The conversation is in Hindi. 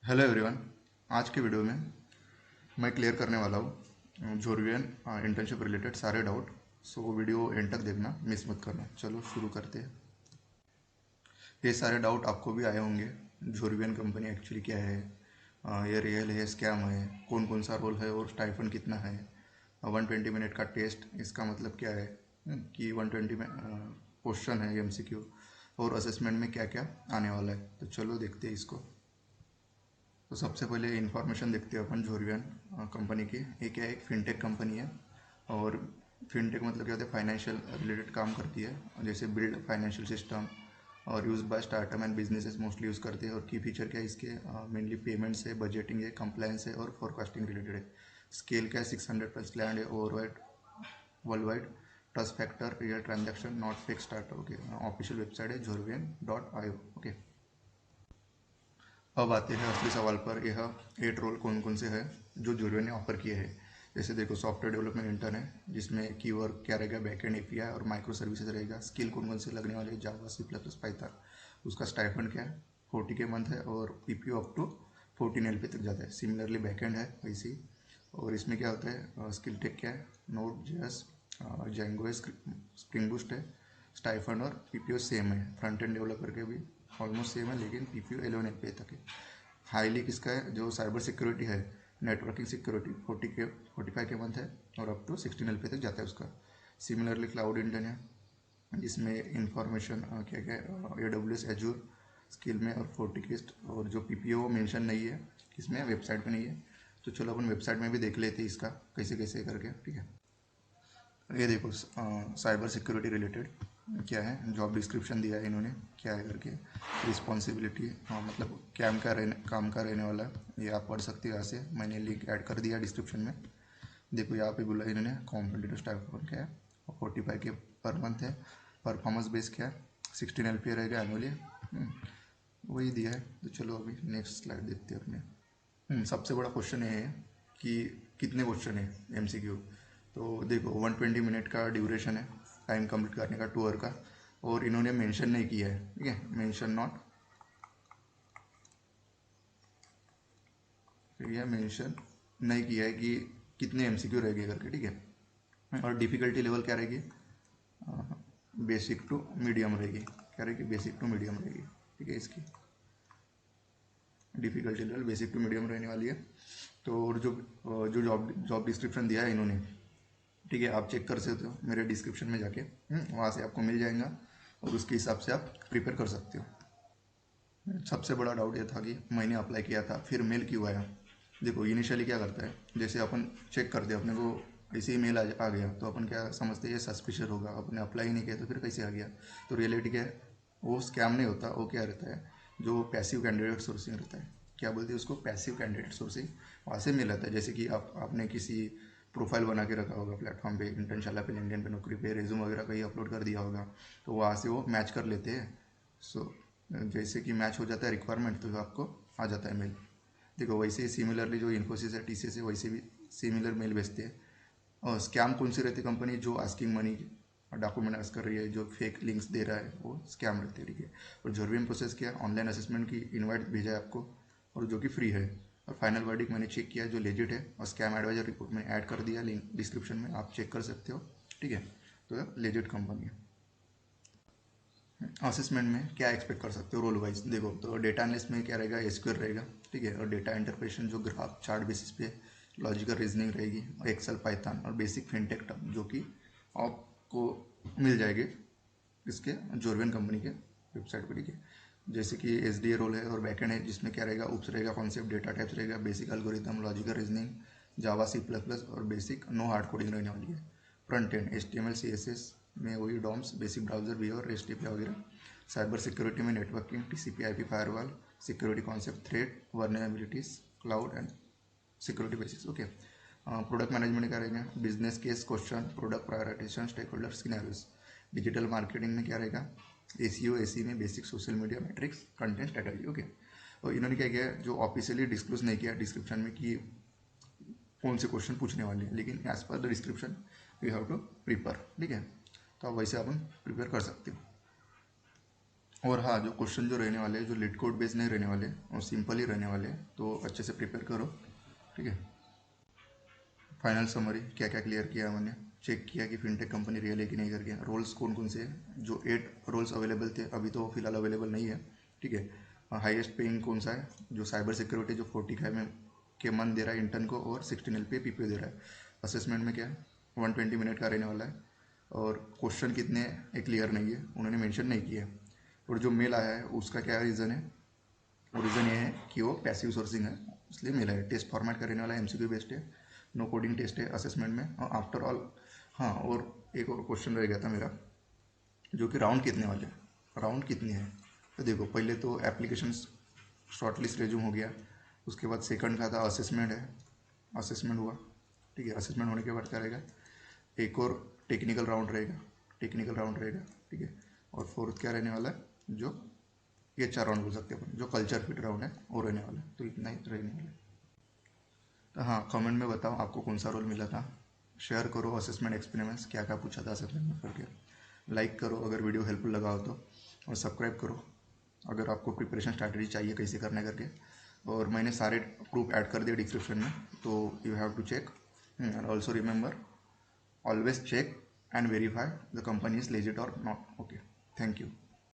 Hello everyone. आज के वीडियो में मैं क्लियर करने वाला हूँ जोरवियन इंटर्नशिप रिलेटेड सारे डाउट। सो वीडियो एंड तक देखना, मिस मत करना। चलो शुरू करते हैं। ये सारे डाउट आपको भी आए होंगे। जोरवियन कंपनी एक्चुअली क्या है, ये रियल है स्कैम है, कौन कौन सा रोल है और स्टाइफंड कितना है, 120 मिनट का टेस्ट इसका मतलब क्या है, कि 120 में क्वेश्चन है एमसीक्यू, और असेसमेंट में क्या क्या आने वाला है। तो चलो देखते हैं इसको। तो सबसे पहले इन्फॉर्मेशन देखते हैं अपन जोरवियन कंपनी की। ये क्या है, एक फिनटेक कंपनी है। और फिनटेक मतलब क्या होता है, फाइनेंशियल रिलेटेड काम करती है, जैसे बिल्ड फाइनेंशियल सिस्टम और use by startup and businesses mostly use करते हैं। और की फीचर क्या है इसके, मेनली पेमेंट्स है, बजटिंग है, कंप्लायंस है और फोरकास्टिंग रिलेटेड है। स्केल क्या है, 600+ क्लाइंट है over world wide. Trust factor real transaction not fake startup. Okay, official website है जोरवियन.io। ओके, अब आते हैं असली सवाल पर। यह 8 रोल कौन कौन से हैं जो जोरवियन ने ऑफर किए हैं। जैसे देखो, सॉफ्टवेयर डेवलपमेंट इंटर्न है, जिसमें कीवर्ड क्या रहेगा, बैकएंड एपीआई और माइक्रो सर्विसेज रहेगा। स्किल कौन कौन से लगने वाले, जावा, सी प्लस प्लस, पाइथन। उसका स्टाइपेंड क्या है, 40K मंथ है और पीपीओ अप टू 14 LP तक जाता है। सिमिलरली बैकएंड है वैसे ही। और इसमें क्या होता है, स्किल टेक क्या है, नोड जेएस, जेंगो है, स्प्रिंग बूस्ट है। स्टाइफंड और पीपीओ सेम है। फ्रंट एंड डेवलपर के भी ऑलमोस्ट सेम है, लेकिन पीपीओ 11 LP तक है। हाईली किसका है, जो साइबर सिक्योरिटी है, नेटवर्किंग सिक्योरिटी, 45K मंथ है और अप टू 16 LP तक जाता है उसका। सिमिलरली क्लाउड इंजन है, जिसमें इंफॉर्मेशन क्या क्या AWS एजूर स्किल में और 40K। और जो पीपीओ मेंशन नहीं है इसमें, वेबसाइट पे नहीं है। तो चलो अपन वेबसाइट में भी देख लेते हैं इसका कैसे कैसे करके, ठीक है। ये देखो, साइबर सिक्योरिटी रिलेटेड क्या है, जॉब डिस्क्रिप्शन दिया है इन्होंने, क्या है करके। रिस्पॉन्सिबिलिटी, मतलब काम का रहने वाला है। ये आप पढ़ सकते हो यहाँ से, मैंने लिंक ऐड कर दिया डिस्क्रिप्शन में। देखो यहाँ पे बोला इन्होंने, कॉम्पिटिटिव स्टाइपेंड क्या है, 45K पर मंथ है। परफॉर्मेंस बेस क्या है, 16 LP रहेगा एनुअली। वही दिया है। तो चलो अभी नेक्स्ट स्लाइड देखते हैं अपने। सबसे बड़ा क्वेश्चन ये है कि कितने क्वेश्चन है एमसीक्यू। तो देखो, 120 मिनट का ड्यूरेशन है टाइम कंप्लीट करने का, 2 आवर का। और इन्होंने मेंशन नहीं किया है, ठीक है, मेंशन नॉट, यह मेंशन नहीं किया है कि कितने एमसीक्यू रहेंगे करके, ठीक है। और डिफ़िकल्टी लेवल क्या रहेगी, बेसिक टू मीडियम रहेगी। क्या रहेगी, बेसिक टू मीडियम रहेगी, ठीक है। इसकी difficulty level basic to medium रहने वाली है। तो और जो जॉब जॉब डिस्क्रिप्शन दिया है इन्होंने, ठीक है, आप चेक कर सकते हो मेरे डिस्क्रिप्शन में जाके, वहाँ से आपको मिल जाएगा और उसके हिसाब से आप प्रिपेयर कर सकते हो। सबसे बड़ा डाउट ये था कि मैंने अप्लाई किया था फिर मेल क्यों आया। देखो, इनिशियली क्या करता है, जैसे अपन चेक करते हैं, अपने को ऐसे ही मेल आ गया तो अपन क्या समझते हैं, ये सस्पिशियस होगा, अपने अप्लाई ही नहीं किया तो फिर कैसे आ गया। तो रियलिटी क्या है, वो स्कैम नहीं होता। वो क्या रहता है, जो पैसिव कैंडिडेट सोर्सिंग रहता है, क्या बोलते हैं उसको, पैसिव कैंडिडेट सोर्सिंग। वहाँ से मिल आता है। जैसे कि आपने किसी प्रोफाइल बना के रखा होगा प्लेटफॉर्म पे, इंटर्नशाला पे, लिंक्डइन पे, नौकरी पे, रेज्यूम वगैरह कहीं अपलोड कर दिया होगा, तो वहाँ से वो मैच कर लेते हैं। सो जैसे कि मैच हो जाता है रिक्वायरमेंट, तो आपको आ जाता है मेल। देखो, वैसे ही सिमिलरली जो इन्फोसिस है, TCS है, वैसे भी सिमिलर मेल भेजते हैं। और स्कैम कौन सी रहती है कंपनी, जो आस्किंग मनी डॉक्यूमेंट आस्क कर रही है, जो फेक लिंक्स दे रहा है, वो स्कैम रहती है, ठीक है। और जोरवियन प्रोसेस किया, ऑनलाइन असेसमेंट की इनवाइट भेजा है आपको, और जो कि फ्री है। और फाइनल वर्डिक मैंने चेक किया, जो लेजिट है। और स्कैम एडवाइजर रिपोर्ट में ऐड कर दिया, लिंक डिस्क्रिप्शन में, आप चेक कर सकते हो, ठीक है। तो लेजिट कंपनी है। असेसमेंट में क्या एक्सपेक्ट कर सकते हो रोल वाइज, देखो तो डेटा एनालिस्ट में क्या रहेगा, एसक्यूएल रहेगा, ठीक है। और डेटा इंटरप्रेशन जो ग्राफ चार्ट बेसिस पे लॉजिकल रीजनिंग रहेगी, और एक्सेल, पाइथन और बेसिक फिनटेक टर्म, जो कि आपको मिल जाएगी इसके जोरवियन कंपनी के वेबसाइट पर, ठीक है। जैसे कि SDA रोल है, और बैकएंड है, जिसमें क्या रहेगा, उप्स रहेगा, कॉन्सेप्ट डेटा टाइप्स रहेगा, basic algorithm, logical reasoning, Java, C plus plus और बेसिक, नो हार्ड कोडिंग रहने वाली है। फ्रंट एंड HTML CSS में वही DOMs, basic browser view, rest API वगैरह। साइबर सिक्योरिटी में networking, TCP IP firewall, security concept, threat, vulnerabilities, cloud and security basis, okay. Product management क्या रहेगा, business case question, product prioritization, stakeholder scenarios. Digital marketing में क्या रहेगा, ACO AC में basic social media matrix, content strategy, okay. और इन्होंने क्या किया, जो ऑफिशियली डिस्क्लोज नहीं किया डिस्क्रिप्शन में कि कौन से क्वेश्चन पूछने वाले हैं, लेकिन as per the description we have to prepare, ठीक है। तो आप वैसे अपन प्रिपेयर कर सकते हो। और हाँ, जो क्वेश्चन जो रहने वाले हैं, जो लिट कोड बेस्ड नहीं रहने वाले और सिंपल ही रहने वाले हैं, तो अच्छे से प्रिपेयर करो। ठीक है। फाइनल समरी क्या क्या क्लियर किया मैंने, चेक किया कि फिनटेक कंपनी रियल है कि नहीं करके, रोल्स कौन कौन से हैं, जो 8 रोल्स अवेलेबल थे अभी तो फिलहाल अवेलेबल नहीं है। ठीक है। हाईएस्ट पेइंग कौन सा है, जो साइबर सिक्योरिटी जो 40K में के मन दे रहा है इंटर्न को और 16 LPA PPO दे रहा है। असेसमेंट में क्या है, 120 मिनट का रहने वाला है और क्वेश्चन कितने हैं क्लियर नहीं है, उन्होंने मेंशन नहीं किया है। और जो मेल आया है उसका क्या रीज़न है, वो रीज़न ये है कि वो पैसिव सोर्सिंग है, इसलिए मेल है। टेस्ट फॉर्मेट का रहने वाला है, MCQ बेस्ड है, नो कोडिंग टेस्ट है असेसमेंट में। और आफ्टर ऑल, हाँ, और एक और क्वेश्चन रह गया था मेरा, जो कि राउंड कितने वाले हैं, राउंड कितने हैं। तो देखो, पहले तो एप्लीकेशन शॉर्टलिस्ट रेज्यूम हो गया, उसके बाद सेकंड का था असेसमेंट है, असेसमेंट हुआ। ठीक है। असेसमेंट होने के बाद क्या रहेगा, एक और टेक्निकल राउंड रहेगा, टेक्निकल राउंड रहेगा। ठीक है। और फोर्थ क्या रहने वाला है, जो ये 4 राउंड बोल सकते हैं अपन, जो कल्चर फिट राउंड है वो रहने वाला है। तो इतना ही रहने वाला है। तो हाँ, कमेंट में बताओ आपको कौन सा रोल मिला था, शेयर करो असेसमेंट एक्सपीरियंस, क्या क्या पूछा था असेसमेंट में करके। लाइक करो अगर वीडियो हेल्पफुल लगा हो तो, और सब्सक्राइब करो अगर आपको प्रिपरेशन स्ट्रैटेजी चाहिए कैसे करना करके। और मैंने सारे प्रूफ ऐड कर दिए डिस्क्रिप्शन में, तो you have to check. And also remember, always check and verify the company is legit और नॉट। Okay, thank you.